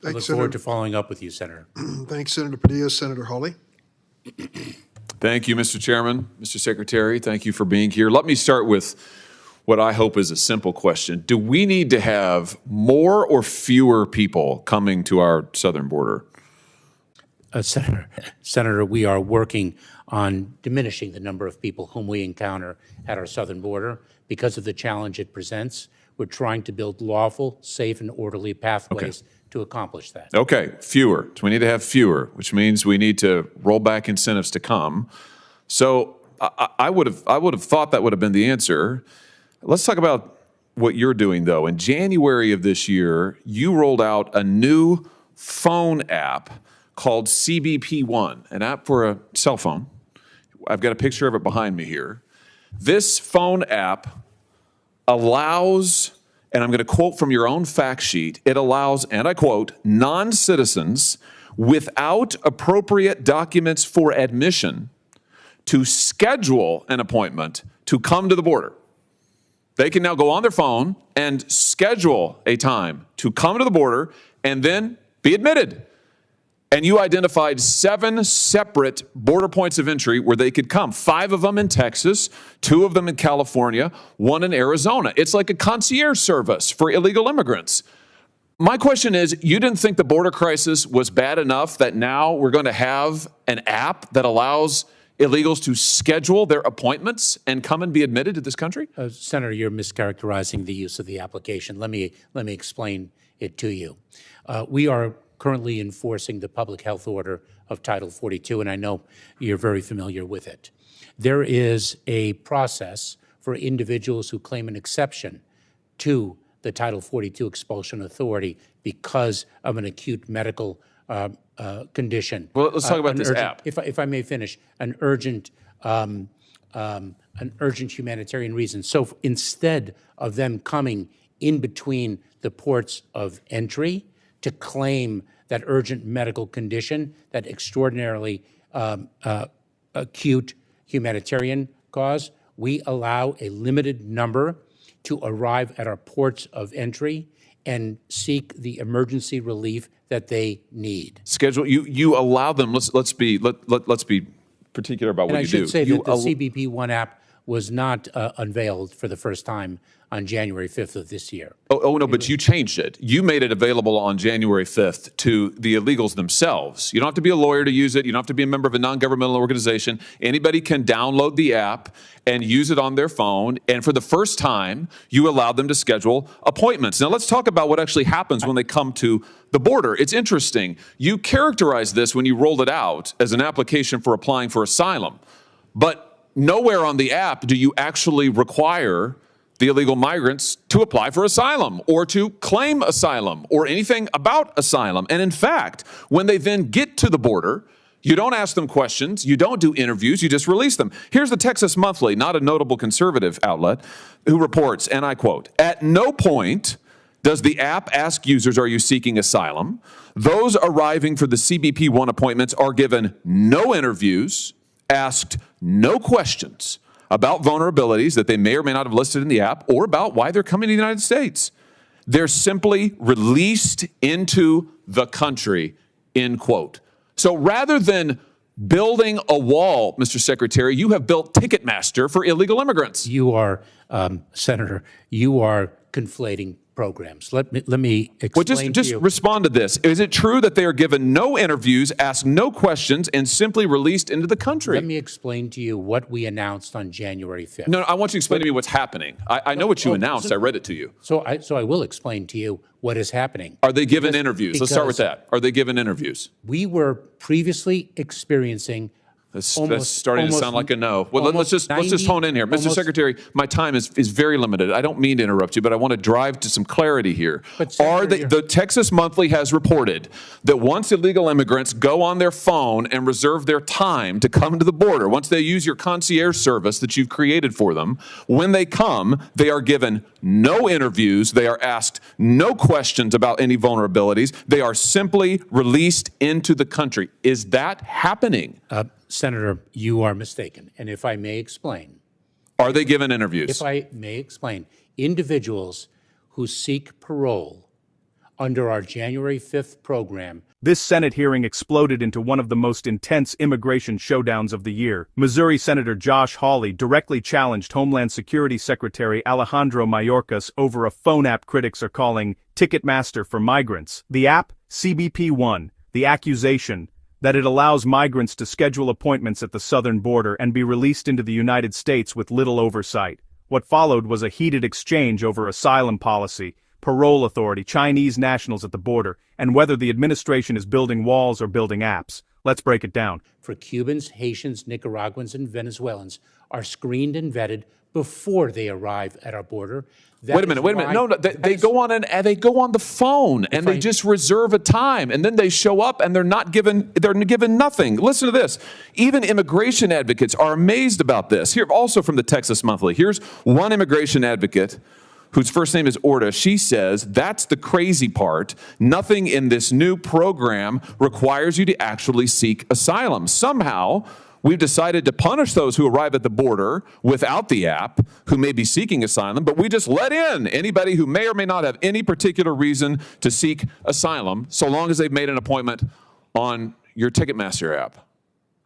I look forward to following up with you, Senator. Thanks, Senator Padilla. Senator Hawley. Thank you, Mr. Chairman. Mr. Secretary, thank you for being here. Let me start with what I hope is a simple question. Do we need to have more or fewer people coming to our southern border? Senator, we are working on diminishing the number of people whom we encounter at our southern border because of the challenge it presents. We're trying to build lawful, safe, and orderly pathways to accomplish that. Okay, fewer. So we need to have fewer, which means we need to roll back incentives to come. So I would have thought that would have been the answer. Let's talk about what you're doing, though. In January of this year, you rolled out a new phone app called CBP One, an app for a cell phone. I've got a picture of it behind me here. This phone app allows, and I'm going to quote from your own fact sheet, it allows, and I quote, non-citizens without appropriate documents for admission to schedule an appointment to come to the border. They can now go on their phone and schedule a time to come to the border and then be admitted. And you identified 7 separate border points of entry where they could come. 5 of them in Texas, 2 of them in California, 1 in Arizona. It's like a concierge service for illegal immigrants. My question is, you didn't think the border crisis was bad enough that now we're going to have an app that allows illegals to schedule their appointments and come and be admitted to this country? Senator, you're mischaracterizing the use of the application. Let me explain it to you. We are currently enforcing the public health order of Title 42, and I know you're very familiar with it. There is a process for individuals who claim an exception to the Title 42 expulsion authority because of an acute medical condition. Well, let's talk about this app. If I may finish, an urgent humanitarian reason. So instead of them coming in between the ports of entry to claim that urgent medical condition, that extraordinarily acute humanitarian cause, we allow a limited number to arrive at our ports of entry and seek the emergency relief that they need. Schedule, you allow them, let's be particular about what you do. And I should say that the CBP One app was not unveiled for the first time on January 5th of this year. Oh no, but you changed it. You made it available on January 5th to the illegals themselves. You don't have to be a lawyer to use it. You don't have to be a member of a non-governmental organization. Anybody can download the app and use it on their phone. And for the first time, you allowed them to schedule appointments. Now let's talk about what actually happens when they come to the border. It's interesting. You characterized this when you rolled it out as an application for applying for asylum. But nowhere on the app do you actually require the illegal migrants to apply for asylum or to claim asylum or anything about asylum. And in fact, when they then get to the border, you don't ask them questions, you don't do interviews, you just release them. Here's the Texas Monthly, not a notable conservative outlet, who reports, and I quote, "At no point does the app ask users, are you seeking asylum? Those arriving for the CBP One appointments are given no interviews, asked no questions about vulnerabilities that they may or may not have listed in the app or about why they're coming to the United States. They're simply released into the country," end quote. So rather than building a wall, Mr. Secretary, you have built Ticketmaster for illegal immigrants. You are, Senator, you are conflating programs. Let me explain just respond to this. Is it true that they are given no interviews, asked no questions, and simply released into the country? Let me explain to you what we announced on January 5th. No, I want you to explain to me what's happening. I know what you announced. I read it to you. So I will explain to you what is happening. Are they given interviews? Let's start with that. Are they given interviews? We were previously experiencing That's starting to sound like a no. Well, let's just hone in here. Mr. Secretary, my time is very limited. I don't mean to interrupt you, but I want to drive to some clarity here. The Texas Monthly has reported that once illegal immigrants go on their phone and reserve their time to come to the border, once they use your concierge service that you've created for them, when they come, they are given no interviews. They are asked no questions about any vulnerabilities. They are simply released into the country. Is that happening? Senator, you are mistaken. And if I may explain. Are they given interviews? If I may explain, individuals who seek parole under our January 5th program. This Senate hearing exploded into one of the most intense immigration showdowns of the year. Missouri Senator Josh Hawley directly challenged Homeland Security Secretary Alejandro Mayorkas over a phone app critics are calling Ticketmaster for migrants. The app, CBP-1, the accusation that it allows migrants to schedule appointments at the southern border and be released into the United States with little oversight. What followed was a heated exchange over asylum policy, parole authority, Chinese nationals at the border, and whether the administration is building walls or building apps. Let's break it down. For Cubans, Haitians, Nicaraguans, and Venezuelans are screened and vetted before they arrive at our border. Wait a minute. No, they go on the phone and they just reserve a time, and then they show up and they're given nothing. Listen to this. Even immigration advocates are amazed about this. Here, also from the Texas Monthly. Here's one immigration advocate whose first name is Orta. She says, that's the crazy part. Nothing in this new program requires you to actually seek asylum. Somehow, we've decided to punish those who arrive at the border without the app, who may be seeking asylum, but we just let in anybody who may or may not have any particular reason to seek asylum, so long as they've made an appointment on your Ticketmaster app.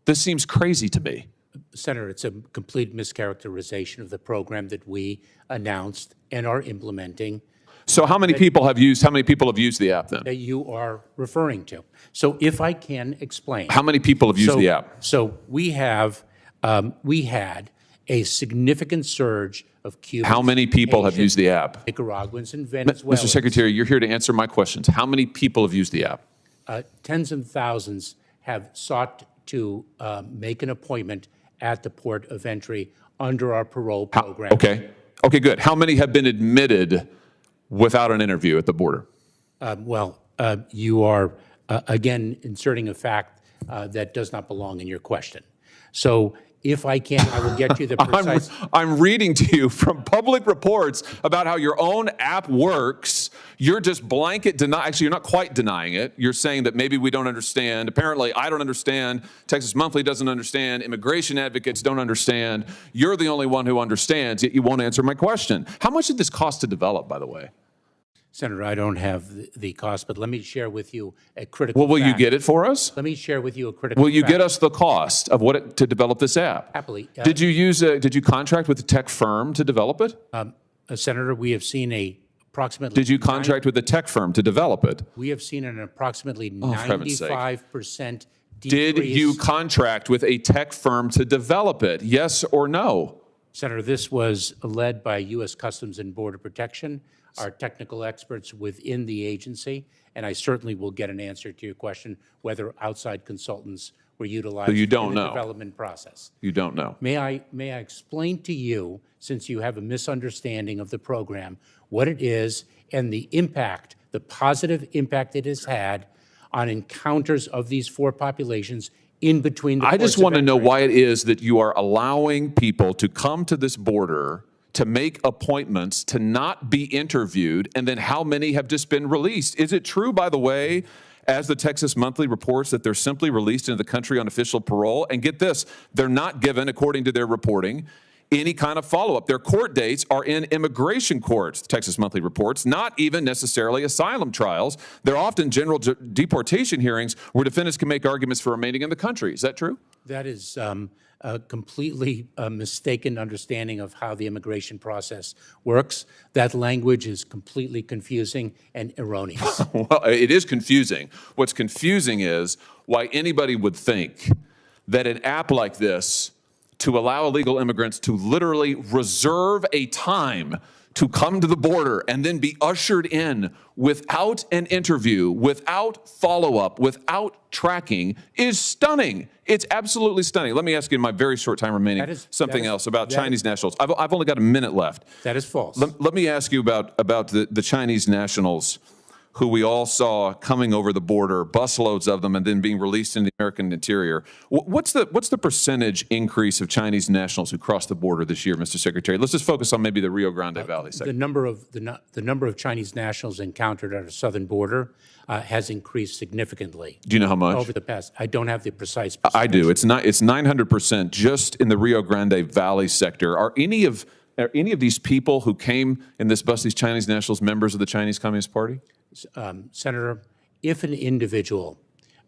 This seems crazy to me. Senator, it's a complete mischaracterization of the program that we announced and are implementing. So how many people have used the app then? That you are referring to. So if I can explain. How many people have used the app? So we had a significant surge of Cubans. How many people have used the app? Nicaraguans and Venezuelans. Mr. Secretary, you're here to answer my questions. How many people have used the app? Tens of thousands have sought to make an appointment at the port of entry under our parole program. Okay, good. How many have been admitted without an interview at the border? You are, again, inserting a fact that does not belong in your question. So if I can, I will get you the precise. I'm reading to you from public reports about how your own app works. You're just blanket denying. Actually, you're not quite denying it. You're saying that maybe we don't understand. Apparently, I don't understand. Texas Monthly doesn't understand. Immigration advocates don't understand. You're the only one who understands, yet you won't answer my question. How much did this cost to develop, by the way? Senator, I don't have the cost, but let me share with you a critical Well, will you fact. get it for us? Let me share with you a critical Will you fact. get us the cost of to develop this app? Happily. Did you contract with a tech firm to develop it? Senator, we have seen approximately. Did you contract with a tech firm to develop it? We have seen an approximately for heaven's sake. 95% decrease. Did you contract with a tech firm to develop it? Yes or no? Senator, this was led by U.S. Customs and Border Protection, our technical experts within the agency, and I certainly will get an answer to your question whether outside consultants were utilized you don't in the know. development process. You don't know. May I explain to you, since you have a misunderstanding of the program, what it is and the impact, the positive impact it has had on encounters of these four populations in between the I just ports of want to know entry. why it is that you are allowing people to come to this border to make appointments, to not be interviewed, and then how many have just been released? Is it true, by the way, as the Texas Monthly reports, that they're simply released into the country on official parole? And get this, they're not given, according to their reporting, any kind of follow-up. Their court dates are in immigration courts, the Texas Monthly reports, not even necessarily asylum trials. They're often general deportation hearings where defendants can make arguments for remaining in the country. Is that true? That is a completely mistaken understanding of how the immigration process works. That language is completely confusing and erroneous. Well, it is confusing. What's confusing is why anybody would think that an app like this to allow illegal immigrants to literally reserve a time to come to the border and then be ushered in without an interview, without follow-up, without tracking is stunning. It's absolutely stunning. Let me ask you in my very short time remaining something else about Chinese nationals. I've only got a minute left. That is false. Let me ask you about the Chinese nationals who we all saw coming over the border, busloads of them, and then being released in the American interior. What's the percentage increase of Chinese nationals who crossed the border this year, Mr. Secretary? Let's just focus on maybe the Rio Grande Valley sector. The number of Chinese nationals encountered at our southern border has increased significally. Do you know how much? Over the past, I don't have the precise I percentage. do. It's 900% just in the Rio Grande Valley sector. Are any of these people who came in this bus, these Chinese nationals, members of the Chinese Communist Party? Senator, if an individual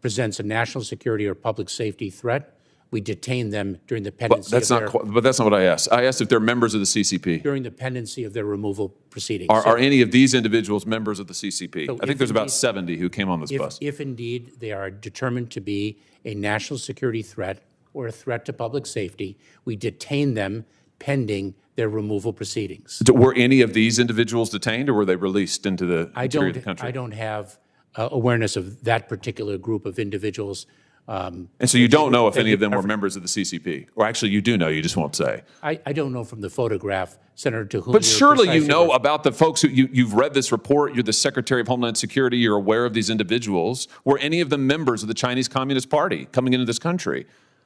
presents a national security or public safety threat, we detain them during the pendency That's of not, but that's not what I asked. I asked if they're members of the CCP. during the pendency of their removal proceedings. Are any of these individuals members of the CCP? So I think if there's about indeed- 70 who came on this bus. If indeed they are determined to be a national security threat or a threat to public safety, we detain them pending their removal proceedings. Were any of these individuals detained, or were they released into the interior of the country? I don't have awareness of that particular group of individuals. And so you don't know if any of them were members of the CCP? Or actually, you do know, you just won't say. I don't know from the photograph, Senator, to whom But you're surely you precisely know about the folks who, you've read this report, you're the Secretary of Homeland Security, you're aware of these individuals. Were any of them members of the Chinese Communist Party coming into this country?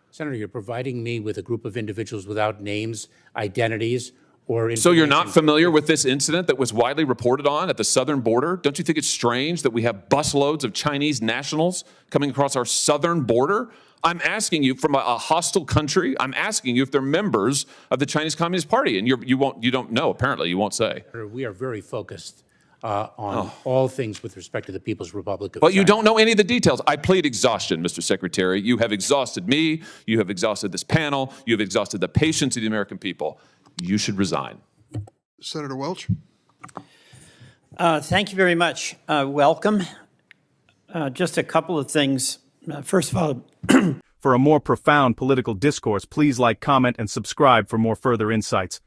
Senator, you're providing me with a group of individuals without names, identities, or So you're not information. familiar with this incident that was widely reported on at the southern border? Don't you think it's strange that we have busloads of Chinese nationals coming across our southern border? I'm asking you from a hostile country, I'm asking you if they're members of the Chinese Communist Party, and you don't know, apparently, you won't say. We are very focused on all things with respect to the People's Republic of But China. you don't know any of the details. I plead exhaustion, Mr. Secretary. You have exhausted me, you have exhausted this panel, you have exhausted the patience of the American people. You should resign. Senator Welch. Thank you very much. Welcome. Just a couple of things. First of all, For a more profound political discourse, please like, comment, and subscribe for more further insights.